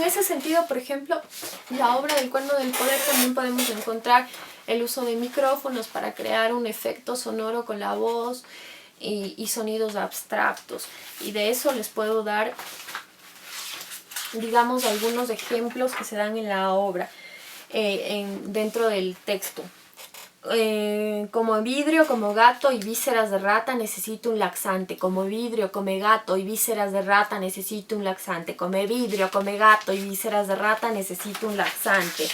ese sentido, por ejemplo, la obra del Cuerno del Poder también podemos encontrar el uso de micrófonos para crear un efecto sonoro con la voz y sonidos abstractos. Y de eso les puedo dar, digamos, algunos ejemplos que se dan en la obra, dentro del texto. Como vidrio, como gato y vísceras de rata necesito un laxante. Como vidrio, come gato y vísceras de rata necesito un laxante. Come vidrio, come gato y vísceras de rata necesito un laxante.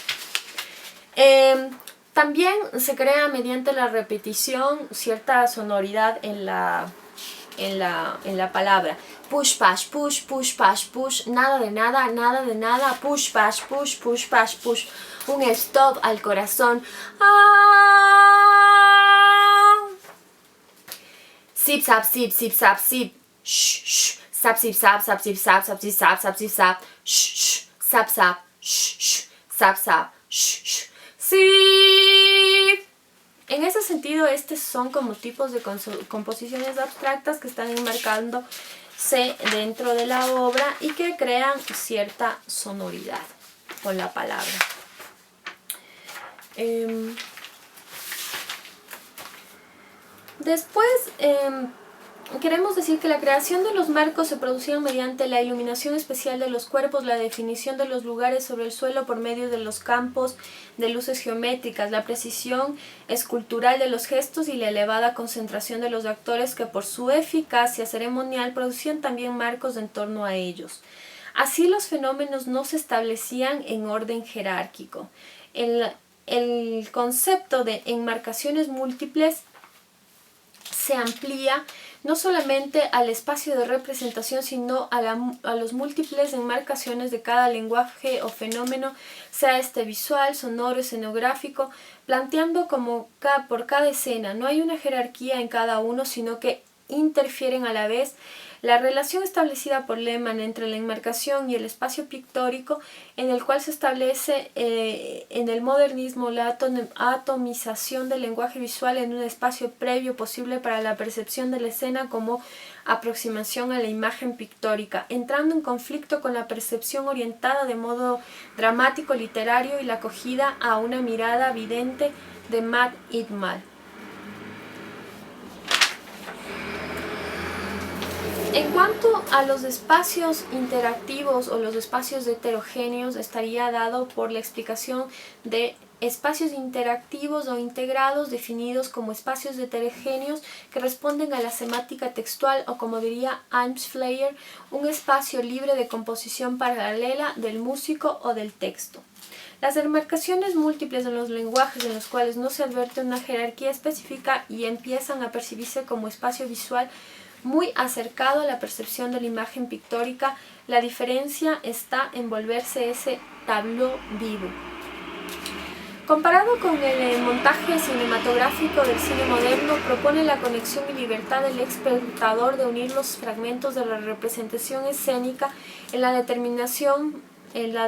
También se crea mediante la repetición cierta sonoridad en la palabra. Push, pash, push, push, pash, push. Nada de nada, nada de nada. Push, pash, push, push, pash, push. Un stop al corazón. Zip, zap, zip, zip, zap, zip. Shh, shh. Zap, zip, zap, zap, zip, zap, zap, zip, zap, zap, zip, zap. Shh, shh. Zap, zap. Shh, shh. Zap, zap. Shh, shh. Zip. En ese sentido, estos son como tipos de composiciones abstractas que están enmarcándose dentro de la obra y que crean cierta sonoridad con la palabra. Después, queremos decir que la creación de los marcos se producía mediante la iluminación especial de los cuerpos, la definición de los lugares sobre el suelo por medio de los campos de luces geométricas, la precisión escultural de los gestos y la elevada concentración de los actores que por su eficacia ceremonial producían también marcos en torno a ellos. Así los fenómenos no se establecían en orden jerárquico. El concepto de enmarcaciones múltiples se amplía no solamente al espacio de representación, sino a los múltiples enmarcaciones de cada lenguaje o fenómeno, sea este visual, sonoro, escenográfico, planteando como por cada escena. No hay una jerarquía en cada uno, sino que interfieren a la vez. La relación establecida por Lehmann entre la enmarcación y el espacio pictórico, en el cual se establece en el modernismo la atomización del lenguaje visual en un espacio previo posible para la percepción de la escena como aproximación a la imagen pictórica, entrando en conflicto con la percepción orientada de modo dramático, literario y la acogida a una mirada vidente de Matt Idmal. En cuanto a los espacios interactivos o los espacios heterogéneos, estaría dado por la explicación de espacios interactivos o integrados definidos como espacios heterogéneos que responden a la semántica textual o, como diría Eimsfleyer, un espacio libre de composición paralela del músico o del texto. Las enmarcaciones múltiples en los lenguajes en los cuales no se advierte una jerarquía específica y empiezan a percibirse como espacio visual muy acercado a la percepción de la imagen pictórica. La diferencia está en volverse ese tableau vivo. Comparado con el montaje cinematográfico del cine moderno, propone la conexión y libertad del espectador de unir los fragmentos de la representación escénica en la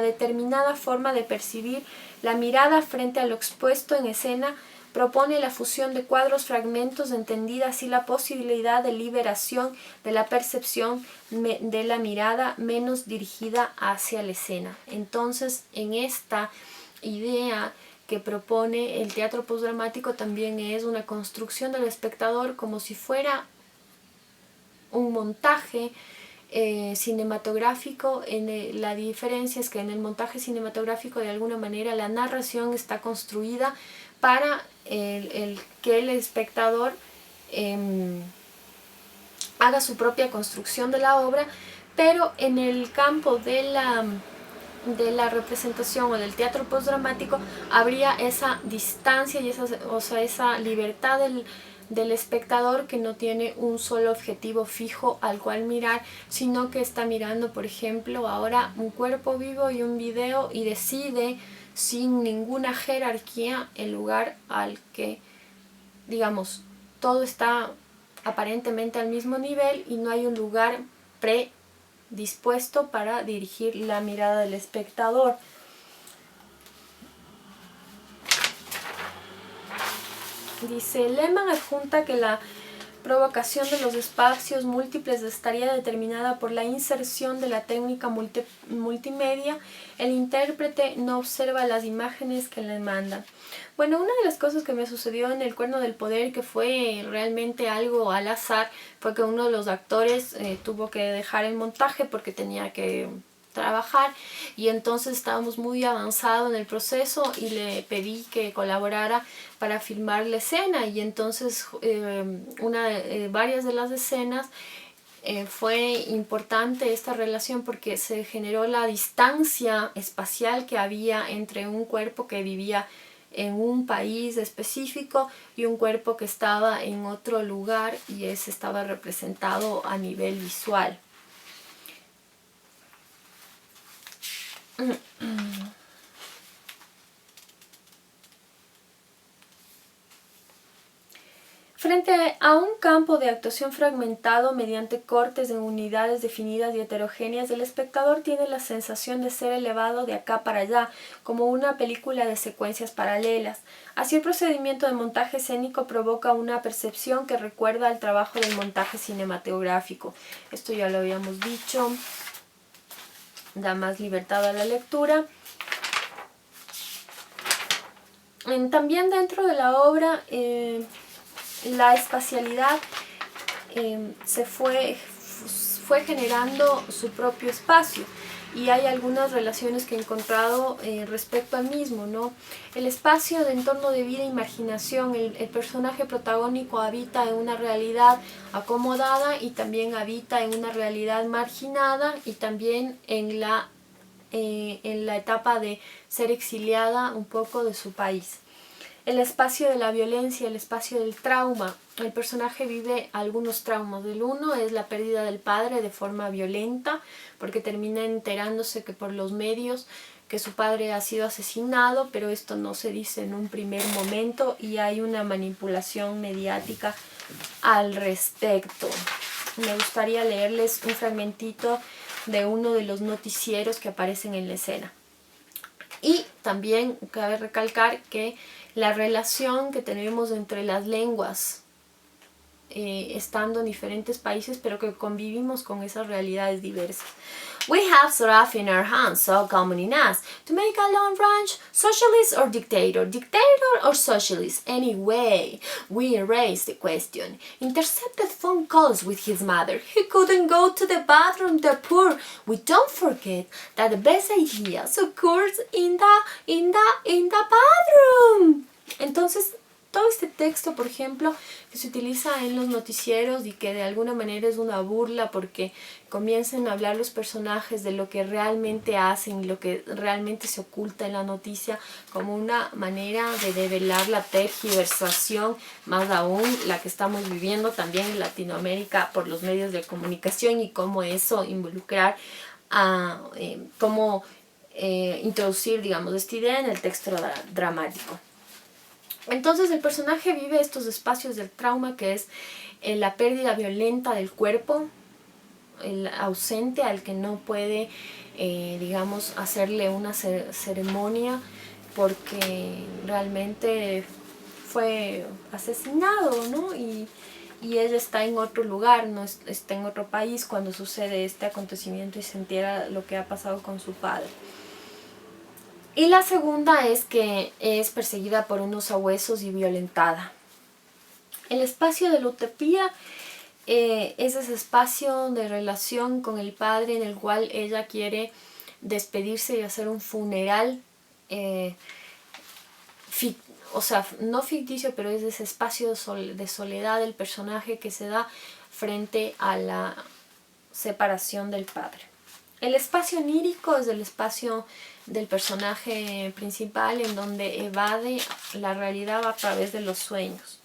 determinada forma de percibir la mirada frente a lo expuesto en escena. Propone la fusión de cuadros fragmentos, entendida así la posibilidad de liberación de la percepción de la mirada menos dirigida hacia la escena. Entonces, en esta idea que propone el teatro postdramático también es una construcción del espectador como si fuera un montaje cinematográfico. La diferencia es que en el montaje cinematográfico de alguna manera la narración está construida para que el espectador haga su propia construcción de la obra, pero en el campo de la representación o del teatro postdramático habría esa distancia y esa libertad del espectador, que no tiene un solo objetivo fijo al cual mirar, sino que está mirando, por ejemplo, ahora un cuerpo vivo y un video, y decide sin ninguna jerarquía el lugar al que, digamos, todo está aparentemente al mismo nivel y no hay un lugar predispuesto para dirigir la mirada del espectador. Dice, Lehmann adjunta que la provocación de los espacios múltiples estaría determinada por la inserción de la técnica multimedia. El intérprete no observa las imágenes que le mandan. Bueno, una de las cosas que me sucedió en El Cuerno del Poder, que fue realmente algo al azar, fue que uno de los actores tuvo que dejar el montaje porque tenía que trabajar, y entonces estábamos muy avanzados en el proceso y le pedí que colaborara para filmar la escena, y entonces varias de las escenas fue importante esta relación porque se generó la distancia espacial que había entre un cuerpo que vivía en un país específico y un cuerpo que estaba en otro lugar, y ese estaba representado a nivel visual. Frente a un campo de actuación fragmentado mediante cortes en unidades definidas y heterogéneas, el espectador tiene la sensación de ser elevado de acá para allá, como una película de secuencias paralelas. Así, el procedimiento de montaje escénico provoca una percepción que recuerda al trabajo del montaje cinematográfico. Esto ya lo habíamos dicho, da más libertad a la lectura. También dentro de la obra, la espacialidad fue generando su propio espacio, y hay algunas relaciones que he encontrado respecto al mismo, ¿no? El espacio de entorno de vida e imaginación, el personaje protagónico habita en una realidad acomodada y también habita en una realidad marginada, y también en la etapa de ser exiliada un poco de su país. El espacio de la violencia, el espacio del trauma. El personaje vive algunos traumas. El uno es la pérdida del padre de forma violenta, porque termina enterándose que por los medios que su padre ha sido asesinado, pero esto no se dice en un primer momento y hay una manipulación mediática al respecto. Me gustaría leerles un fragmentito de uno de los noticieros que aparecen en la escena. Y también cabe recalcar que la relación que tenemos entre las lenguas, estando en diferentes países, pero que convivimos con esas realidades diversas. We have Soraf in our hands, so common in us, to make a long range, socialist or dictator or socialist. Anyway, we erased the question. Intercepted phone calls with his mother. He couldn't go to the bathroom, the poor. We don't forget that the best ideas occurs in the bathroom. Entonces, todo este texto, por ejemplo, que se utiliza en los noticieros y que de alguna manera es una burla porque comienzan a hablar los personajes de lo que realmente hacen y lo que realmente se oculta en la noticia, como una manera de develar la tergiversación, más aún la que estamos viviendo también en Latinoamérica por los medios de comunicación, y cómo eso involucrar cómo introducir, digamos, esta idea en el texto dramático. Entonces el personaje vive estos espacios del trauma, que es la pérdida violenta del cuerpo, el ausente al que no puede, digamos, hacerle una ceremonia porque realmente fue asesinado, ¿no? Y ella está en otro lugar, no está en otro país cuando sucede este acontecimiento y se entera lo que ha pasado con su padre. Y la segunda es que es perseguida por unos sabuesos y violentada. El espacio de la utopía es ese espacio de relación con el padre en el cual ella quiere despedirse y hacer un funeral, o sea, no ficticio, pero es ese espacio de soledad del personaje que se da frente a la separación del padre. El espacio onírico es el espacio del personaje principal en donde evade la realidad a través de los sueños.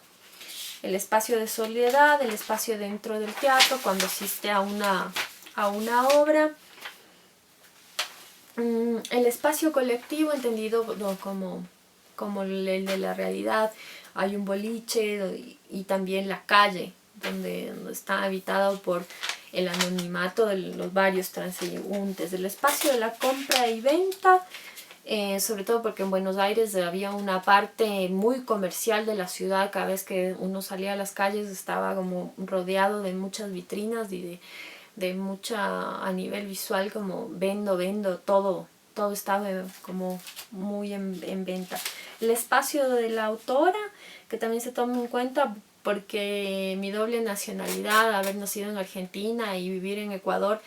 El espacio de soledad, el espacio dentro del teatro cuando asiste a una obra. El espacio colectivo entendido como el de la realidad. Hay un boliche y también la calle donde está habitado por el anonimato de los varios transeúntes. El espacio de la compra y venta sobre todo porque en Buenos Aires había una parte muy comercial de la ciudad. Cada vez que uno salía a las calles estaba como rodeado de muchas vitrinas y de mucha, a nivel visual, como vendo, todo estaba como muy en venta. El espacio de la autora, que también se toma en cuenta porque mi doble nacionalidad, haber nacido en Argentina y vivir en Ecuador,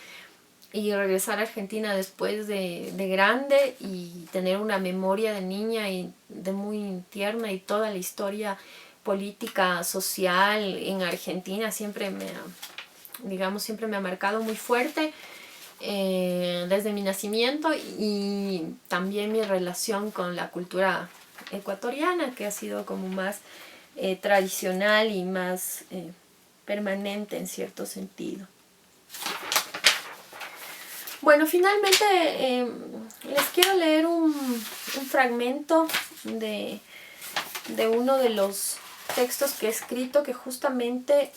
y regresar a Argentina después de grande y tener una memoria de niña y de muy tierna, y toda la historia política, social en Argentina siempre me ha marcado muy fuerte, desde mi nacimiento, y también mi relación con la cultura ecuatoriana, que ha sido como más tradicional y más permanente en cierto sentido. Bueno, finalmente les quiero leer un fragmento de uno de los textos que he escrito, que justamente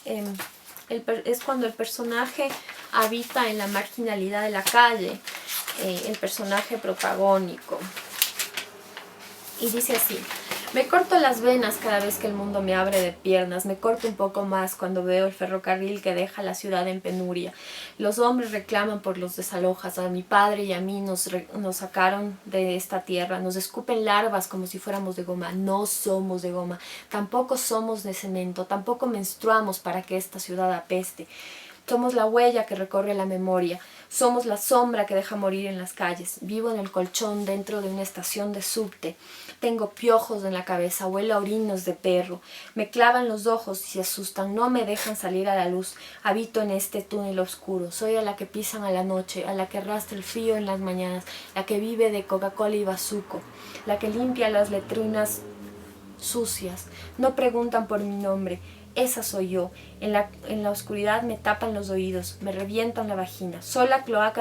es cuando el personaje habita en la marginalidad de la calle, el personaje protagónico. Y dice así: me corto las venas cada vez que el mundo me abre de piernas, me corto un poco más cuando veo el ferrocarril que deja la ciudad en penuria. Los hombres reclaman por los desalojas, a mi padre y a mí nos sacaron de esta tierra, nos escupen larvas como si fuéramos de goma. No somos de goma, tampoco somos de cemento, tampoco menstruamos para que esta ciudad apeste. Somos la huella que recorre la memoria, somos la sombra que deja morir en las calles. Vivo en el colchón dentro de una estación de subte. Tengo piojos en la cabeza, huelo a orinos de perro. Me clavan los ojos y se asustan, no me dejan salir a la luz. Habito en este túnel oscuro. Soy a la que pisan a la noche, a la que arrastra el frío en las mañanas, la que vive de Coca-Cola y bazuco, la que limpia las letrinas sucias. No preguntan por mi nombre. Esa soy yo. En la oscuridad me tapan los oídos, me revientan la vagina. Soy la cloaca